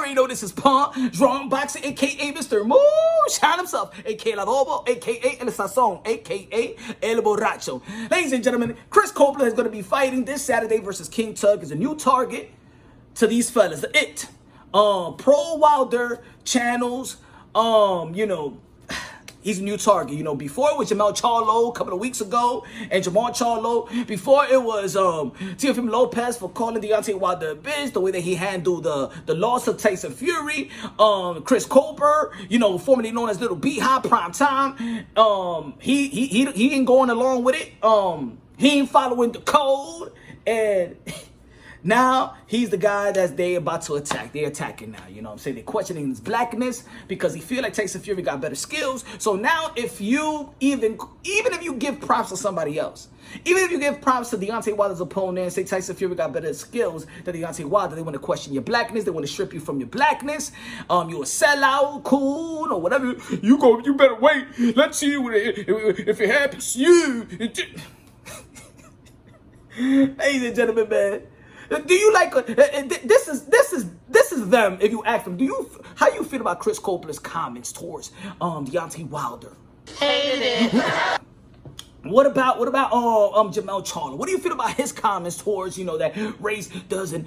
already know this is Pun, Drum Boxing, a.k.a. Mr. Moonshine himself, a.k.a. La Bobo, a.k.a. El Sazon, a.k.a. El Borracho. Ladies and gentlemen, Chris Colbert is going to be fighting this Saturday versus King Tug. Is a new target to these fellas. Pro Wilder channels, he's a new target. Before it was Jamal Charlo a couple of weeks ago, and Jamal Charlo. Before it was Teofimo Lopez for calling Deontay Wilder a bitch, the way that he handled the loss of Tyson Fury. Chris Colbert, formerly known as Little Beehive Prime Time. He ain't going along with it. He ain't following the code, and now he's the guy that they about to attack. They're attacking now. You know what I'm saying? They're questioning his blackness because he feel like Tyson Fury got better skills. So now if you even if you give props to somebody else, even if you give props to Deontay Wilder's opponent and say Tyson Fury got better skills than Deontay Wilder, they want to question your blackness. They want to strip you from your blackness. You a sellout, cool, or whatever. You better wait. Let's see if it happens to you. Ladies and gentlemen, man. Do you like this is them? If you ask them, how you feel about Chris Colbert's comments towards Deontay Wilder? Hated it. What about Jamal Charlo? What do you feel about his comments towards that race doesn't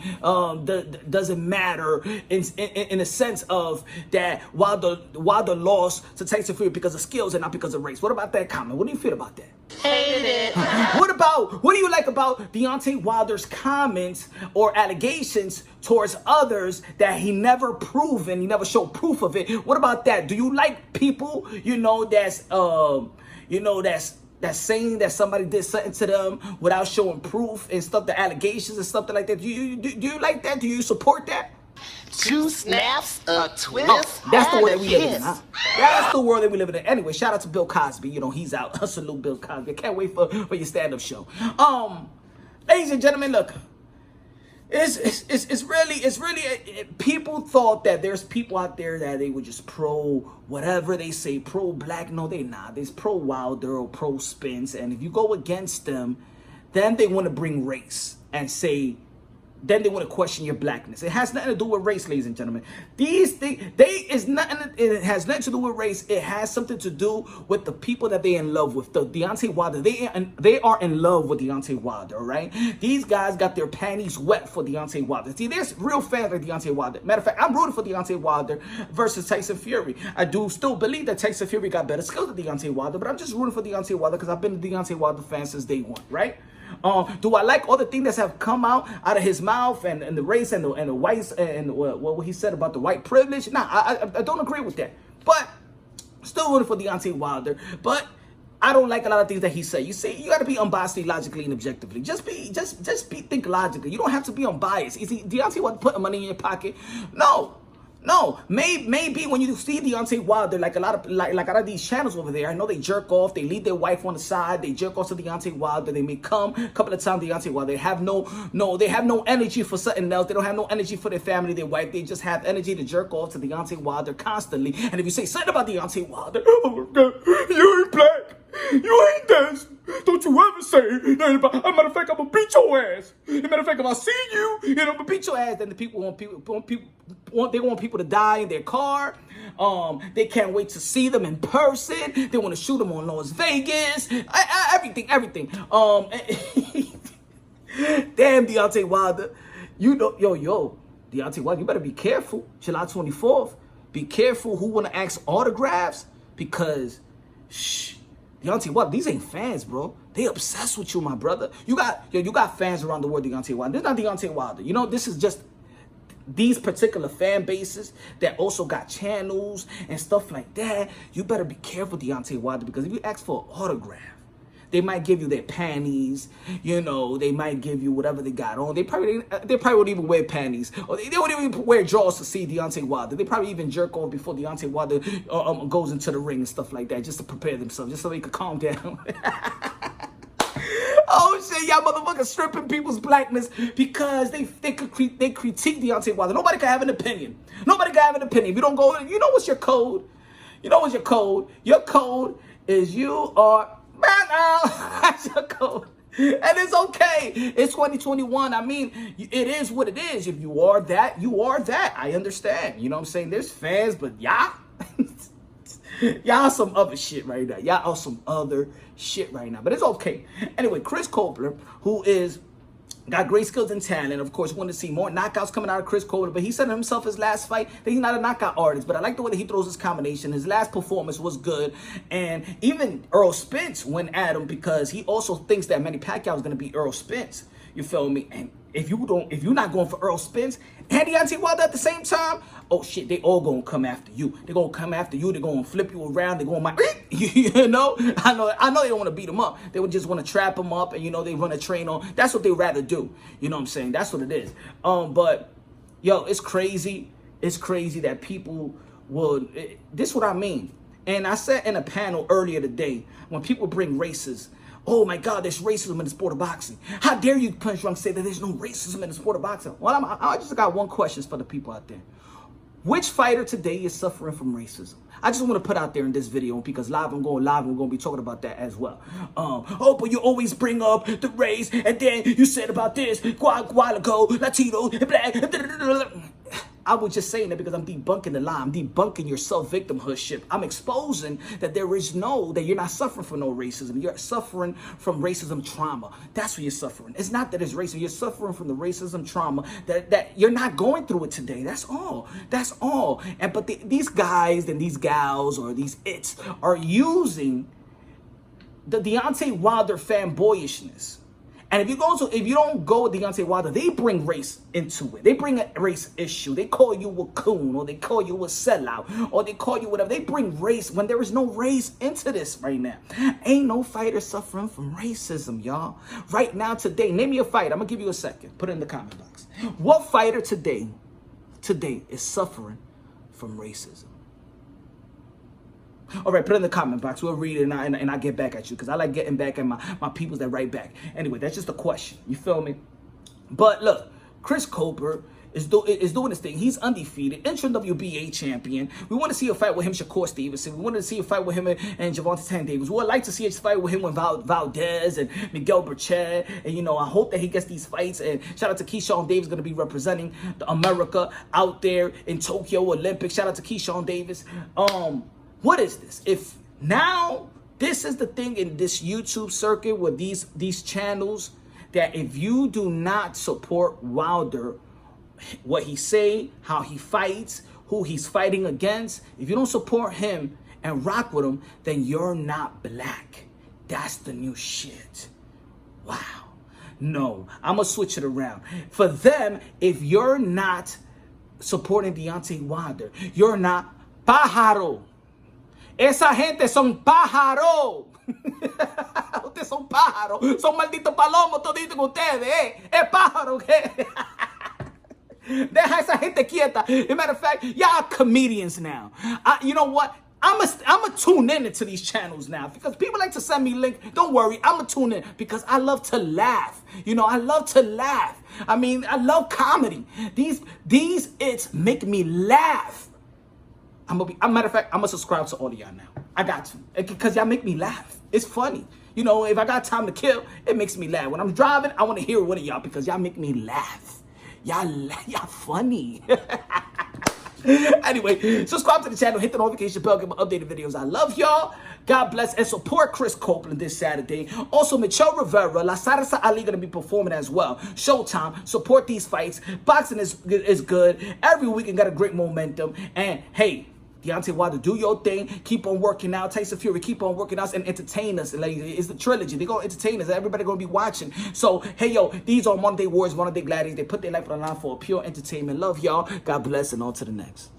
matter in a sense of that Wilder lost to Tyson Fury because of skills and not because of race? What about that comment? What do you feel about that? Hated it. What do you like about Deontay Wilder's comments or allegations towards others that he never proven, he never showed proof of it? What about that? Do you like people, that's saying that somebody did something to them without showing proof and stuff, the allegations and stuff like that? Do you like that? Do you support that? 2 snaps, a twist. Oh, that's the world that we live in, huh? That's the world that we live in. Anyway, shout out to Bill Cosby. He's out. Salute Bill Cosby. I can't wait for your stand-up show. Ladies and gentlemen, look. It's really people thought that there's people out there that they were just pro whatever they say, pro black. No, they not. There's pro Wilder or pro Spence, and if you go against them, then they want to bring race and say. Then they want to question your blackness. It has nothing to do with race, ladies and gentlemen. These things, it has nothing to do with race. It has something to do with the people that they're in love with. The Deontay Wilder, they are in love with Deontay Wilder, all right? These guys got their panties wet for Deontay Wilder. See, there's real fans like Deontay Wilder. Matter of fact, I'm rooting for Deontay Wilder versus Tyson Fury. I do still believe that Tyson Fury got better skills than Deontay Wilder, but I'm just rooting for Deontay Wilder because I've been a Deontay Wilder fan since day one, right? Do I like all the things that have come out of his mouth and the race and the whites and what he said about the white privilege? Nah, I don't agree with that. But still rooting for Deontay Wilder. But I don't like a lot of things that he said. You see, you got to be unbiased logically and objectively. Just think logically. You don't have to be unbiased. Is Deontay Wilder putting money in your pocket? No, maybe when you see Deontay Wilder, like a lot of these channels over there, I know they jerk off, they leave their wife on the side, they jerk off to Deontay Wilder, they may come a couple of times Deontay Wilder, they have no energy for something else, they don't have no energy for their family, their wife, they just have energy to jerk off to Deontay Wilder constantly. And if you say something about Deontay Wilder, oh my God, you ain't black, you ain't this. Don't you ever say that about. As a matter of fact, I'm gonna beat your ass. As a matter of fact, if I see you, I'm gonna beat your ass. Then the people want people to die in their car. They can't wait to see them in person. They want to shoot them on Las Vegas. Everything. Damn, Deontay Wilder. Deontay Wilder, you better be careful. July 24th. Be careful who want to ask autographs because, Deontay Wilder, these ain't fans, bro. They obsessed with you, my brother. You got fans around the world, Deontay Wilder. This is not Deontay Wilder. This is just these particular fan bases that also got channels and stuff like that. You better be careful, Deontay Wilder, because if you ask for an autograph, they might give you their panties, they might give you whatever they got on. They probably won't even wear panties. Or they won't even wear drawers to see Deontay Wilder. They probably even jerk off before Deontay Wilder goes into the ring and stuff like that, just to prepare themselves, just so they could calm down. Oh shit, y'all motherfuckers stripping people's blackness because they critique Deontay Wilder. Nobody can have an opinion. If you don't go, what's your code? Your code is you are... That's your code. And it's okay. It's 2021. I mean, it is what it is. If you are that, you are that. I understand. You know what I'm saying? There's fans, but y'all, y'all some other shit right now. Y'all are some other shit right now. But it's okay. Anyway, Chris Colbert, who is got great skills and talent. Of course, want to see more knockouts coming out of Chris Colbert, but he said himself his last fight that he's not a knockout artist, but I like the way that he throws his combination. His last performance was good, and even Earl Spence went at him because he also thinks that Manny Pacquiao is going to be Earl Spence. You feel me? And if you're not going for Earl Spence and Deontay Wilder at the same time, oh shit, they all gonna come after you. They're gonna come after you. They're gonna flip you around. They're gonna you know. I know they don't want to beat him up. They would just want to trap him up, and you know they run a train on. That's what they rather do. You know what I'm saying? That's what it is. But yo, it's crazy. It's crazy that people would. This is what I mean. And I said in a panel earlier today when people bring races. Oh my God, there's racism in the sport of boxing. How dare you, Punch Drunk, say that there's no racism in the sport of boxing? Well, I just got one question for the people out there. Which fighter today is suffering from racism? I just want to put out there in this video because I'm going live and we're going to be talking about that as well. Oh, but you always bring up the race and then you said about this a while ago, Latino, black. I was just saying that because I'm debunking the lie. I'm debunking your self-victimhoodship. I'm exposing that that you're not suffering from no racism. You're suffering from racism trauma. That's what you're suffering. It's not that it's racism. You're suffering from the racism trauma that you're not going through it today. That's all. That's all. But these guys and these gals or these its are using the Deontay Wilder fanboyishness. And if you don't go with Deontay Wilder, they bring race into it. They bring a race issue. They call you a coon, or they call you a sellout, or they call you whatever. They bring race when there is no race into this right now. Ain't no fighter suffering from racism, y'all. Right now, today, name me a fighter. I'm gonna give you a second. Put it in the comment box. What fighter today is suffering from racism? All right, put it in the comment box. We'll read it and I'll get back at you because I like getting back at my peoples that write back. Anyway, that's just a question. You feel me? But look, Chris Colbert is doing this thing. He's undefeated, interim WBA champion. We want to see a fight with him, Shakur Stevenson. We want to see a fight with him and Gervonta Tank Davis. We would like to see a fight with him with Valdez and Miguel Berchelt. And, you know, I hope that he gets these fights. And shout out to Keyshawn Davis, going to be representing America out there in Tokyo Olympics. Shout out to Keyshawn Davis. What is this? If now this is the thing in this YouTube circuit with these channels that if you do not support Wilder, what he say, how he fights, who he's fighting against, if you don't support him and rock with him, then you're not black. That's the new shit. Wow. No, I'm gonna switch it around. For them, if you're not supporting Deontay Wilder, you're not pájaro. Esa gente son pájaros. Ustedes son pájaros. Son malditos palomos toditos con ustedes, Es pájaro, ¿qué? Deja esa gente quieta. As a matter of fact, y'all comedians now. You know what? I'm a tune into these channels now because people like to send me link. Don't worry, I'm a tune in because I love to laugh. You know, I love to laugh. I mean, I love comedy. These it's make me laugh. As a matter of fact, I'm gonna subscribe to all of y'all now. I got to, because y'all make me laugh. It's funny. You know, if I got time to kill, it makes me laugh. When I'm driving, I want to hear one of y'all because y'all make me laugh. Y'all funny. Anyway, subscribe to the channel, hit the notification bell, get my updated videos. I love y'all. God bless and support Chris Colbert this Saturday. Also, Michelle Rivera, La Sarasa Ali going to be performing as well. Showtime. Support these fights. Boxing is good. Every weekend got a great momentum. And hey, Deontay Wilder, do your thing. Keep on working out. Tyson Fury, keep on working out and entertain us. Like, it's the trilogy. They're going to entertain us. Everybody going to be watching. So, hey, yo, these are Monday Warriors, Monday Gladiators. They put their life on the line for pure entertainment. Love y'all. God bless and on to the next.